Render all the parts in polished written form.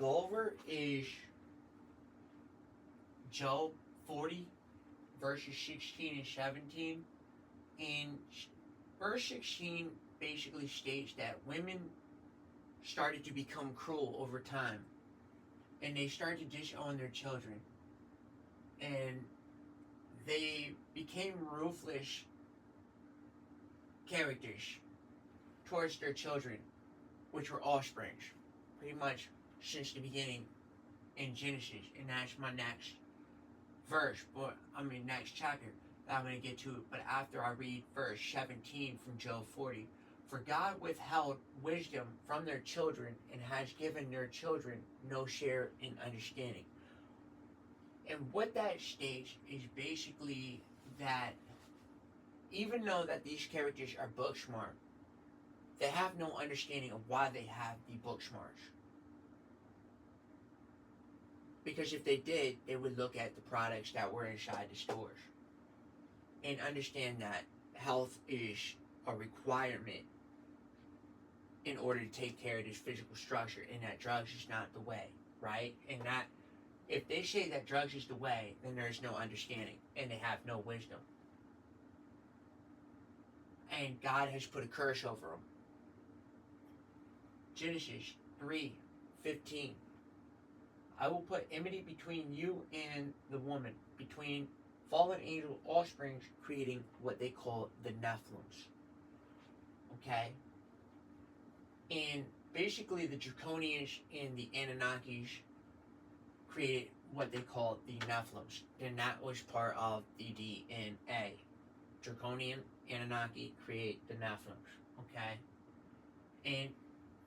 go over is Job 40, verses 16 and 17. And verse 16 basically states that women started to become cruel over time, and they started to disown their children, and they became ruthless characters towards their children, which were offsprings, pretty much since the beginning in Genesis. And that's my next verse, next chapter that I'm going to get to. But after I read verse 17 from Job 40, for God withheld wisdom from their children and has given their children no share in understanding. And what that states is basically that even though that these characters are book smart, they have no understanding of why they have the book smarts. Because if they did, they would look at the products that were inside the stores and understand that health is a requirement in order to take care of this physical structure, and that drugs is not the way, right? And that if they say that drugs is the way, then there's no understanding and they have no wisdom. And God has put a curse over them. Genesis 3:15. I will put enmity between you and the woman, between fallen angel offsprings, creating what they call the Nephilims. Okay? And basically the Draconians and the Anunnakis created what they call the Nephilims. And that was part of the DNA. Draconian, Anunnaki create the Nephilims. Okay? And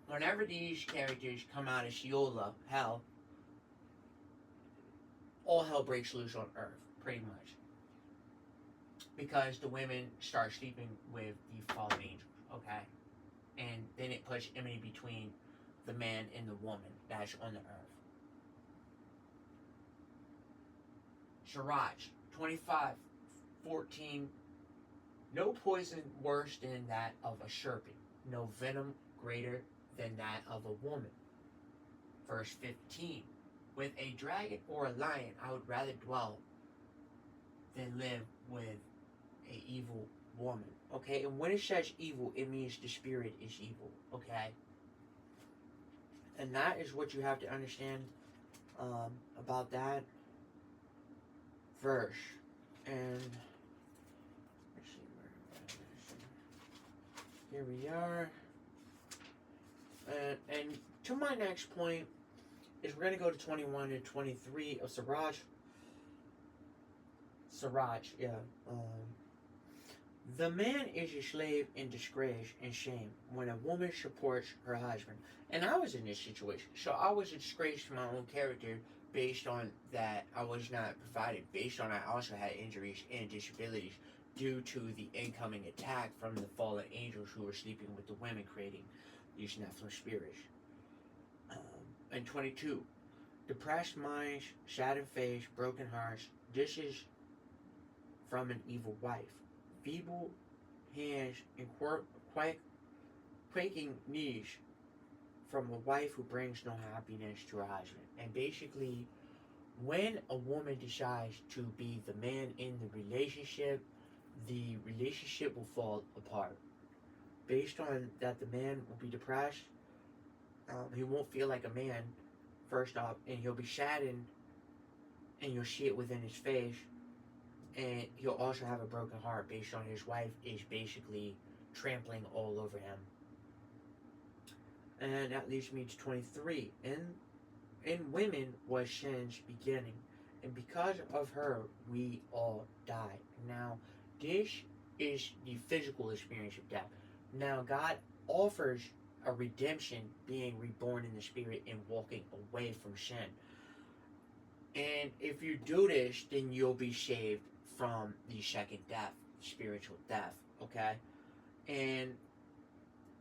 whenever these characters come out of Sheol, hell, all hell breaks loose on Earth, pretty much. Because the women start sleeping with the fallen angels, okay? And then it puts enmity between the man and the woman that's on the Earth. Sirach 25:14. No poison worse than that of a serpent, no venom greater than that of a woman. Verse 15. With a dragon or a lion, I would rather dwell than live with an evil woman. Okay, and when it says evil, it means the spirit is evil. Okay, and that is what you have to understand about that verse. And let's see where here we are. And to my next point is we're going to go to 21 and 23 of Sirach. Yeah. The man is a slave in disgrace and shame when a woman supports her husband. And I was in this situation. So I was a disgrace to my own character based on that I was not provided, based on I also had injuries and disabilities due to the incoming attack from the fallen angels who were sleeping with the women, creating these Nephilim spirits. And 22, depressed minds, saddened face, broken hearts. This is from an evil wife. Feeble hands and quaking knees from a wife who brings no happiness to her husband. And basically, when a woman decides to be the man in the relationship will fall apart. Based on that, the man will be depressed. He won't feel like a man, first off, and he'll be saddened, and you'll see it within his face, and he'll also have a broken heart based on his wife is basically trampling all over him. And that leads me to 23. In women was sin's beginning, and because of her we all die. Now, this is the physical experience of death. Now, God offers a redemption, being reborn in the spirit and walking away from sin. And if you do this, then you'll be saved from the second death, spiritual death, okay? And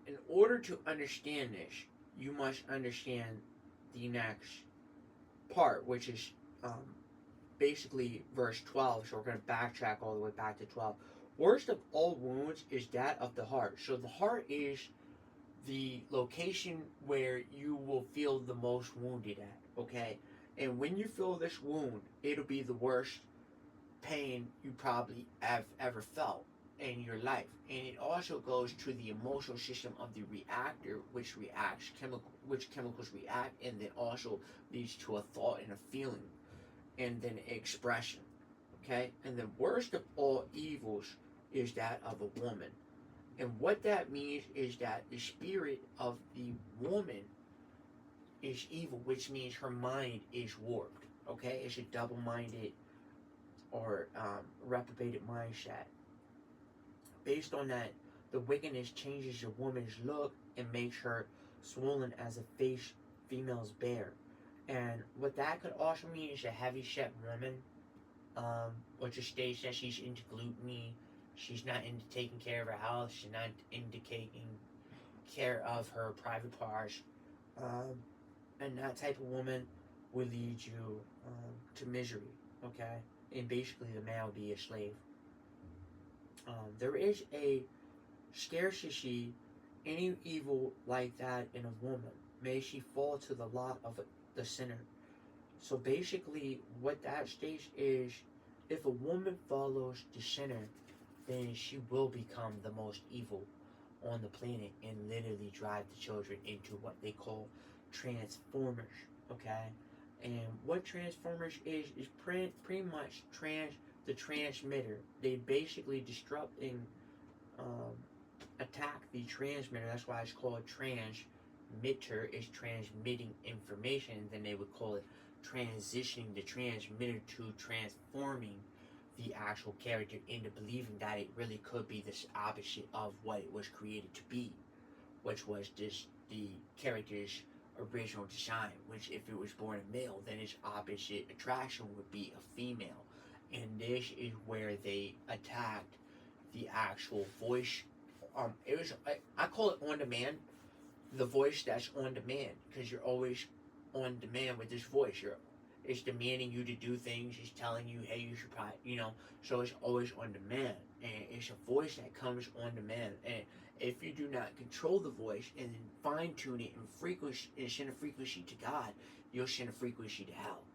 in order to understand this, you must understand the next part, which is basically verse 12. So we're going to backtrack all the way back to 12. Worst of all wounds is that of the heart. So the heart is the location where you will feel the most wounded at, okay? And when you feel this wound, it'll be the worst pain you probably have ever felt in your life. And it also goes to the emotional system of the reactor, which chemicals react, and then also leads to a thought and a feeling, and then expression. Okay? And the worst of all evils is that of a woman. And what that means is that the spirit of the woman is evil, which means her mind is warped. Okay? It's a double minded or reprobated mindset. Based on that, the wickedness changes a woman's look and makes her swollen as a face females bear. And what that could also mean is a heavy set woman, which just states that she's into gluttony, she's not into taking care of her health, she's not into taking care of her private parts. Um, and that type of woman will lead you to misery, okay? And basically, the man will be a slave. There is a scarcity, any evil like that in a woman. May she fall to the lot of the sinner. So basically, what that states is if a woman follows the sinner, then she will become the most evil on the planet and literally drive the children into what they call transformers. Okay? And what transformers is pretty much the transmitter. They basically disrupt and um, attack the transmitter. That's why it's called transmitter, is transmitting information. Then they would call it transitioning the transmitter to transforming the actual character into believing that it really could be this opposite of what it was created to be, which was the character's original design, which if it was born a male, then its opposite attraction would be a female. And this is where they attacked the actual voice. It was I call it on demand, the voice that's on demand, because you're always on demand with this voice. It's demanding you to do things. It's telling you, hey, you should probably, so it's always on demand, and it's a voice that comes on demand. And if you do not control the voice and fine tune it and frequency and send a frequency to God, you'll send a frequency to hell.